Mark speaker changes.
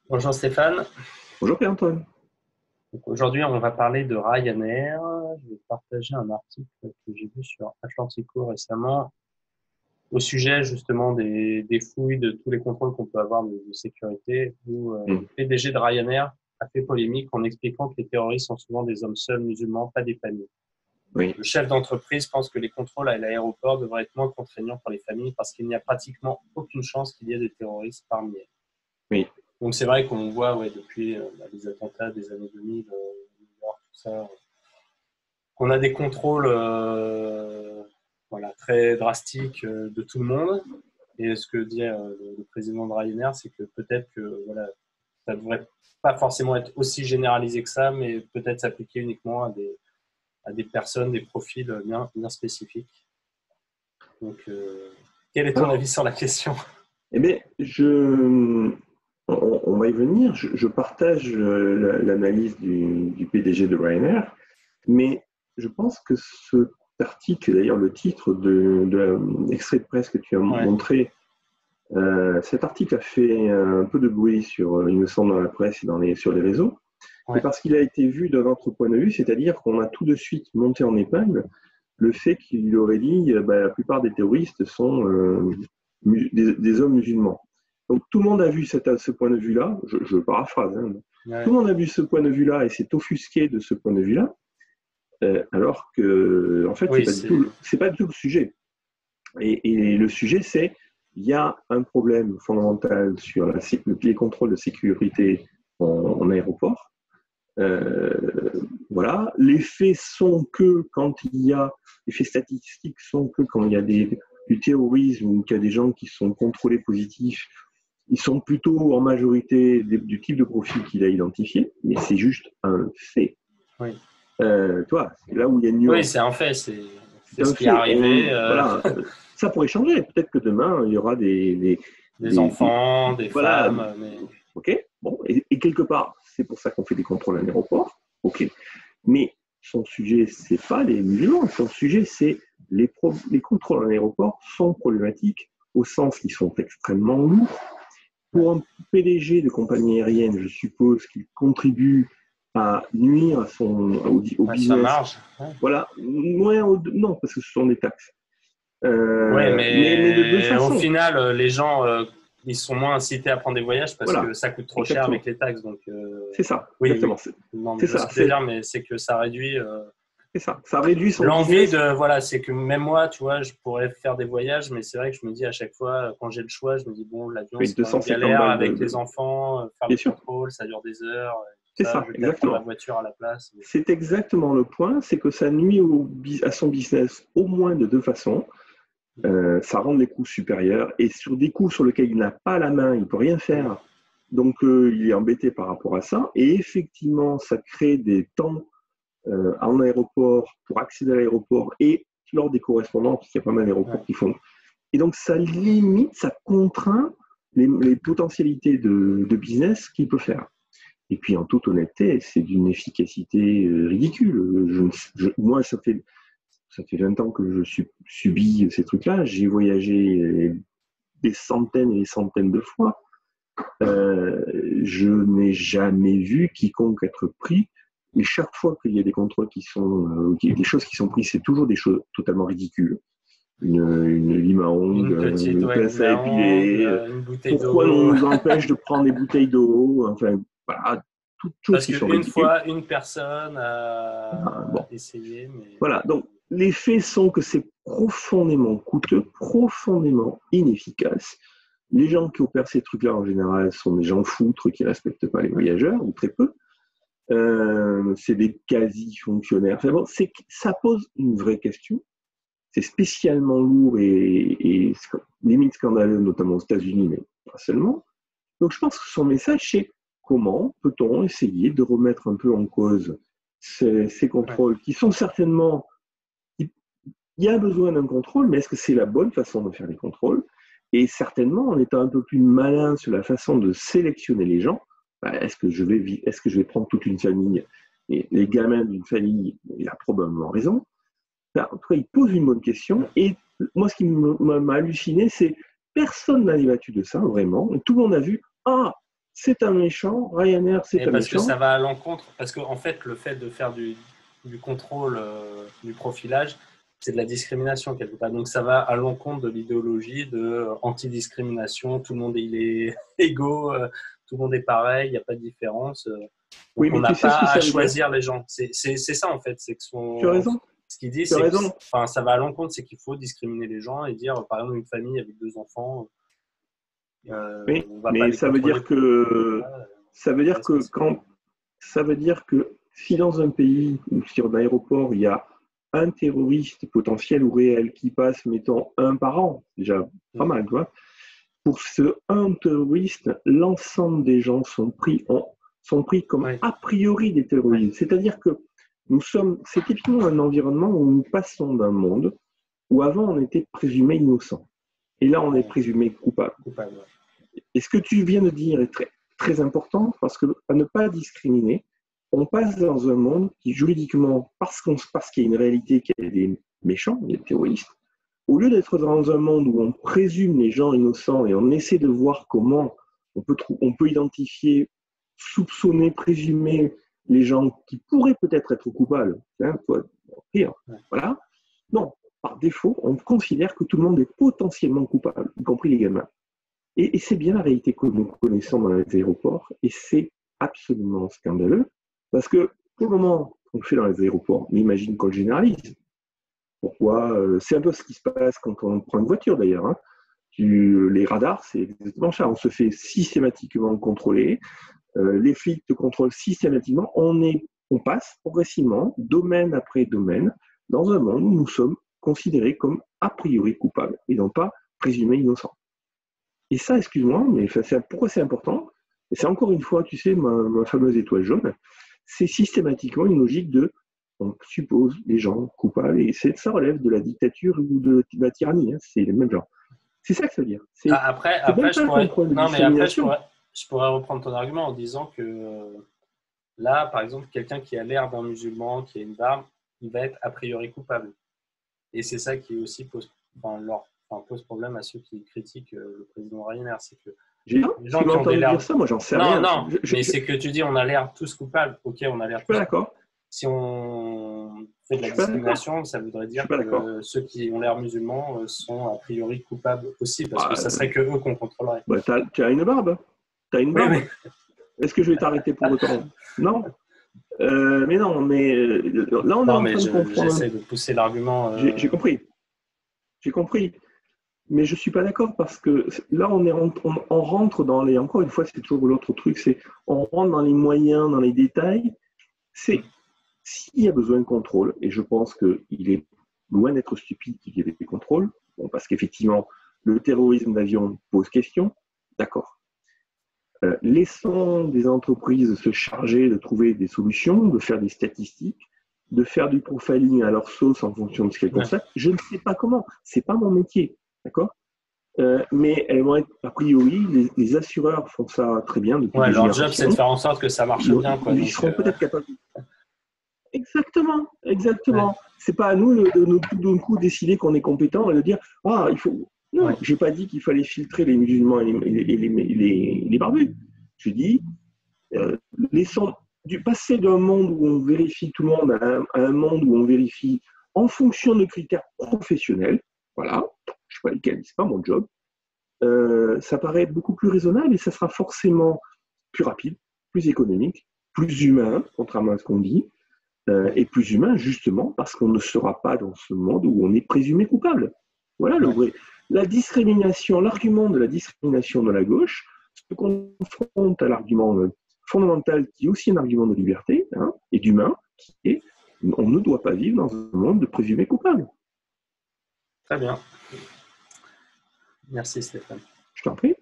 Speaker 1: Bonjour Stéphane.
Speaker 2: Bonjour Pierre-Antoine.
Speaker 1: Donc, aujourd'hui, on va parler de Ryanair. Je vais partager un article que j'ai vu sur Atlantico récemment au sujet justement des fouilles, de tous les contrôles qu'on peut avoir de sécurité, où
Speaker 2: Hmm.
Speaker 1: le PDG de Ryanair a fait polémique en expliquant que les terroristes sont souvent des hommes seuls musulmans, pas des familles.
Speaker 2: Oui,
Speaker 1: Le chef d'entreprise pense que les contrôles à l'aéroport devraient être moins contraignants pour les familles parce qu'il n'y a pratiquement aucune chance qu'il y ait des terroristes parmi elles.
Speaker 2: oui,
Speaker 1: Donc c'est vrai qu'on voit depuis les attentats des années 2000, New York, tout ça, qu'on a des contrôles très drastiques de tout le monde. Et ce que dit le président de Ryanair, c'est que peut-être que ça ne devrait pas forcément être aussi généralisé que ça, mais peut-être s'appliquer uniquement à des personnes, des profils bien spécifiques. Donc, quel est ton
Speaker 2: alors,
Speaker 1: avis sur la question?
Speaker 2: eh bien, on va y venir. Je partage l'analyse du PDG de Ryanair, mais je pense que cet article, d'ailleurs le titre de l'extrait de presse que tu as
Speaker 1: Ouais,
Speaker 2: montré, cet article a fait un peu de bruit sur, il me semble, dans la presse et sur les réseaux. C'est
Speaker 1: ouais,
Speaker 2: parce qu'il a été vu d'un autre point de vue, c'est-à-dire qu'on a tout de suite monté en épingle le fait qu'il aurait dit la plupart des terroristes sont des hommes musulmans. Donc tout le monde a vu ce point de vue-là, je paraphrase, hein. Tout
Speaker 1: ouais.
Speaker 2: le monde a vu ce point de vue-là et s'est offusqué de ce point de vue-là, alors que en fait
Speaker 1: Oui, c'est.
Speaker 2: c'est pas du tout le sujet. Et le sujet c'est il y a un problème fondamental sur les contrôles de sécurité en aéroport. Voilà. Les faits sont que quand il y a, les faits statistiques sont que quand il y a du terrorisme ou qu'il y a des gens qui sont contrôlés positifs, ils sont plutôt en majorité du type de profil qu'il a identifié, mais c'est juste un fait.
Speaker 1: Oui,
Speaker 2: Toi, c'est là où il y a une
Speaker 1: oui,
Speaker 2: nuance.
Speaker 1: c'est un fait, c'est
Speaker 2: C'est
Speaker 1: ce
Speaker 2: un
Speaker 1: qui est
Speaker 2: fait.
Speaker 1: arrivé.
Speaker 2: Voilà, ça pourrait changer. Peut-être que demain, il y aura
Speaker 1: Des
Speaker 2: des
Speaker 1: enfants, des
Speaker 2: voilà,
Speaker 1: femmes, mais
Speaker 2: ok, bon, et quelque part, c'est pour ça qu'on fait des contrôles à l'aéroport, ok. Mais son sujet, c'est pas les musulmans, son sujet, c'est les contrôles en aéroport sont problématiques au sens qu'ils sont extrêmement lourds.
Speaker 1: ouais.
Speaker 2: Pour un PDG de compagnie aérienne, je suppose qu'il contribue à nuire au
Speaker 1: Ouais, ça
Speaker 2: business.
Speaker 1: marche. Ouais.
Speaker 2: Voilà, non, parce que ce sont des taxes.
Speaker 1: Ouais,
Speaker 2: Mais de
Speaker 1: mais au
Speaker 2: façon,
Speaker 1: final, les gens, ils sont moins incités à prendre des voyages parce
Speaker 2: voilà,
Speaker 1: que ça coûte trop cher avec
Speaker 2: exactement.
Speaker 1: les taxes. Donc,
Speaker 2: C'est ça,
Speaker 1: oui,
Speaker 2: exactement.
Speaker 1: oui. Non, mais
Speaker 2: C'est
Speaker 1: je vois ce
Speaker 2: ça,
Speaker 1: que tu veux dire, mais c'est que ça réduit
Speaker 2: c'est ça. Ça réduit son
Speaker 1: l'envie
Speaker 2: business.
Speaker 1: de, voilà, c'est que même moi, tu vois, je pourrais faire des voyages, mais c'est vrai que je me dis à chaque fois, quand j'ai le choix, je me dis, bon, l'avion,
Speaker 2: Oui,
Speaker 1: c'est quand même
Speaker 2: 250
Speaker 1: galère
Speaker 2: balles
Speaker 1: avec les enfants, faire
Speaker 2: bien
Speaker 1: le
Speaker 2: sûr,
Speaker 1: contrôle, ça dure des heures, tout
Speaker 2: c'est
Speaker 1: ça.
Speaker 2: ça,
Speaker 1: Je vais peut-être prendre ma
Speaker 2: exactement.
Speaker 1: voiture à la place.
Speaker 2: C'est exactement le point, c'est que ça nuit à son business au moins de deux façons. Ça rend les coûts supérieurs et sur des coûts sur lesquels il n'a pas la main, il ne peut rien faire. Donc il est embêté par rapport à ça. Et effectivement, ça crée des temps en aéroport pour accéder à l'aéroport et lors des correspondants, parce qu'il y a pas mal d'aéroports
Speaker 1: Ouais.
Speaker 2: qui font. Et donc ça limite, ça contraint les potentialités de business qu'il peut faire. Et puis, en toute honnêteté, c'est d'une efficacité ridicule. Moi, ça fait 20 ans que je subis ces trucs-là. J'ai voyagé des centaines et des centaines de fois. Je n'ai jamais vu quiconque être pris. Et chaque fois qu'il y a des contrôles des choses qui sont prises, c'est toujours des choses totalement ridicules. Une lime à ongles,
Speaker 1: Une petite,
Speaker 2: une
Speaker 1: ouais,
Speaker 2: pince
Speaker 1: lime
Speaker 2: à
Speaker 1: à ongles,
Speaker 2: épiler.
Speaker 1: une bouteille
Speaker 2: Pourquoi on
Speaker 1: d'eau.
Speaker 2: nous empêche de prendre des bouteilles d'eau? Enfin, voilà, toutes choses
Speaker 1: Parce
Speaker 2: qui sont
Speaker 1: qu'une
Speaker 2: ridicules.
Speaker 1: fois, une personne a
Speaker 2: Bon,
Speaker 1: essayé, mais
Speaker 2: voilà. Donc, les faits sont que c'est profondément coûteux, profondément inefficace. Les gens qui opèrent ces trucs-là, en général, sont des gens foutres qui ne respectent pas les
Speaker 1: ouais,
Speaker 2: voyageurs, ou très peu. C'est des quasi-fonctionnaires. Enfin bon, ça pose une vraie question. C'est spécialement lourd et limite scandaleux, notamment aux États-Unis, mais pas seulement. Donc, je pense que son message, c'est comment peut-on essayer de remettre un peu en cause ces
Speaker 1: ouais.
Speaker 2: contrôles qui sont certainement. Il y a besoin d'un contrôle, mais est-ce que c'est la bonne façon de faire les contrôles? Et certainement, en étant un peu plus malin sur la façon de sélectionner les gens, est-ce que je vais prendre toute une famille? Et les gamins d'une famille, il a probablement raison. En tout cas, il pose une bonne question. Et moi, ce qui m'a halluciné, c'est personne n'a débattu de ça, vraiment. Tout le monde a vu, ah, c'est un méchant, Ryanair, c'est
Speaker 1: Et
Speaker 2: un
Speaker 1: parce que
Speaker 2: méchant.
Speaker 1: ça va à l'encontre, parce qu'en fait, le fait de faire du contrôle, du profilage, c'est de la discrimination quelque part. Donc ça va à l'encontre de l'idéologie de anti-discrimination, tout le monde il est égaux, tout le monde est pareil, il n'y a pas de différence. Donc
Speaker 2: Oui,
Speaker 1: on
Speaker 2: mais
Speaker 1: n'a
Speaker 2: tu sais ce
Speaker 1: pas
Speaker 2: que
Speaker 1: à
Speaker 2: ça veut dire?
Speaker 1: choisir les gens. C'est ça en fait, c'est que
Speaker 2: Tu as raison,
Speaker 1: ce qu'il dit,
Speaker 2: tu as
Speaker 1: c'est que
Speaker 2: raison.
Speaker 1: enfin, ça va à l'encontre, c'est qu'il faut discriminer les gens et dire, par exemple, une famille avec 2 enfants, on ne va pas
Speaker 2: Mais
Speaker 1: les contrôler.
Speaker 2: ça veut dire
Speaker 1: Parce que
Speaker 2: que quand ça veut dire que si dans un pays ou sur un aéroport, il y a un terroriste potentiel ou réel qui passe, mettons, un par an, déjà pas mal, tu vois. Pour ce un terroriste, l'ensemble des gens sont pris comme
Speaker 1: oui,
Speaker 2: a priori des
Speaker 1: oui,
Speaker 2: terroristes. C'est-à-dire que c'est typiquement un environnement où nous passons d'un monde où avant on était présumé innocent. Et là, on est
Speaker 1: oui,
Speaker 2: présumé coupable.
Speaker 1: coupable.
Speaker 2: Et ce que tu viens de dire est très, très important parce que, à ne pas discriminer, on passe dans un monde qui, juridiquement, parce qu'il y a une réalité qui est des méchants, des terroristes, au lieu d'être dans un monde où on présume les gens innocents et on essaie de voir comment on peut identifier, soupçonner, présumer les gens qui pourraient peut-être être coupables, hein, pire, voilà. Non, par défaut, on considère que tout le monde est potentiellement coupable, y compris les gamins. Et c'est bien la réalité que nous connaissons dans les aéroports, et c'est absolument scandaleux, parce que pour le moment, on le fait dans les aéroports, on imagine qu'on le généralise. Pourquoi c'est un peu ce qui se passe quand on prend une voiture d'ailleurs. Hein. Les radars, c'est exactement ça. On se fait systématiquement contrôler. Les flics te contrôlent systématiquement. On passe progressivement, domaine après domaine, dans un monde où nous sommes considérés comme a priori coupables et non pas présumés innocents. Et ça, excuse-moi, mais pourquoi c'est important? Et c'est encore une fois, tu sais, ma fameuse étoile jaune, c'est systématiquement une logique de on suppose les gens coupables et ça relève de la dictature ou de la tyrannie. Hein, c'est le même genre. C'est ça que ça veut dire. C'est même
Speaker 1: Après,
Speaker 2: pas un problème de
Speaker 1: non, mais après,
Speaker 2: discrimination.
Speaker 1: je pourrais reprendre ton argument en disant que là, par exemple, quelqu'un qui a l'air d'un musulman, qui a une barbe, il va être a priori coupable. Et c'est ça qui aussi pose problème à ceux qui critiquent le président Ryanair. C'est que les
Speaker 2: Tu
Speaker 1: gens
Speaker 2: m'as
Speaker 1: qui ont des
Speaker 2: entendu dire
Speaker 1: l'air.
Speaker 2: ça, moi j'en sais
Speaker 1: Non,
Speaker 2: rien.
Speaker 1: non, mais c'est que tu dis on a l'air tous coupables. Ok, on a
Speaker 2: Je
Speaker 1: l'air
Speaker 2: suis pas
Speaker 1: tous coupables.
Speaker 2: d'accord.
Speaker 1: Si on fait de
Speaker 2: Je
Speaker 1: la
Speaker 2: suis pas d'accord.
Speaker 1: discrimination, ça voudrait
Speaker 2: Je suis
Speaker 1: dire
Speaker 2: pas d'accord.
Speaker 1: que ceux qui ont l'air musulmans sont a priori coupables aussi, parce que
Speaker 2: Bah,
Speaker 1: ça serait que eux qu'on contrôlerait.
Speaker 2: bah, tu as une barbe. Tu as une
Speaker 1: Oui,
Speaker 2: barbe.
Speaker 1: oui.
Speaker 2: Est-ce que je vais t'arrêter pour autant? Non. Mais non, mais là on est
Speaker 1: Non,
Speaker 2: en
Speaker 1: mais
Speaker 2: train de confondre.
Speaker 1: j'essaie de pousser l'argument.
Speaker 2: J'ai compris. J'ai compris. Mais je ne suis pas d'accord parce que là, on rentre dans les. Encore une fois, c'est toujours l'autre truc, c'est on rentre dans les moyens, dans les détails. C'est s'il y a besoin de contrôle, et je pense qu'il est loin d'être stupide qu'il y ait des contrôles, bon, parce qu'effectivement, le terrorisme d'avion pose question, d'accord. Laissons des entreprises se charger de trouver des solutions, de faire des statistiques, de faire du profiling à leur sauce en fonction de ce qu'elles
Speaker 1: Ouais.
Speaker 2: constatent. Je ne sais pas comment, c'est pas mon métier, d'accord. Mais elles vont être, a priori, les assureurs font ça très bien depuis
Speaker 1: Ouais,
Speaker 2: des
Speaker 1: leur job, c'est de
Speaker 2: générations.
Speaker 1: faire en sorte que ça marche bien, quoi.
Speaker 2: Ils
Speaker 1: Donc,
Speaker 2: seront peut-être capables. Exactement, exactement. C'est pas à nous de tout d'un coup décider qu'on est compétent et de dire ah il faut. Non,
Speaker 1: ouais.
Speaker 2: j'ai pas dit qu'il fallait filtrer les musulmans et les barbus. Je dis laissons passer d'un monde où on vérifie tout le monde à un monde où on vérifie en fonction de critères professionnels. Voilà, je sais pas lesquels, c'est pas mon job. Ça paraît beaucoup plus raisonnable et ça sera forcément plus rapide, plus économique, plus humain, contrairement à ce qu'on dit, et plus humain justement parce qu'on ne sera pas dans ce monde où on est présumé coupable. Voilà le vrai. La discrimination, l'argument de la discrimination de la gauche se confronte à l'argument fondamental qui est aussi un argument de liberté hein, et d'humain, qui est on ne doit pas vivre dans un monde de présumés coupables.
Speaker 1: Très bien. Merci Stéphane.
Speaker 2: Je t'en prie.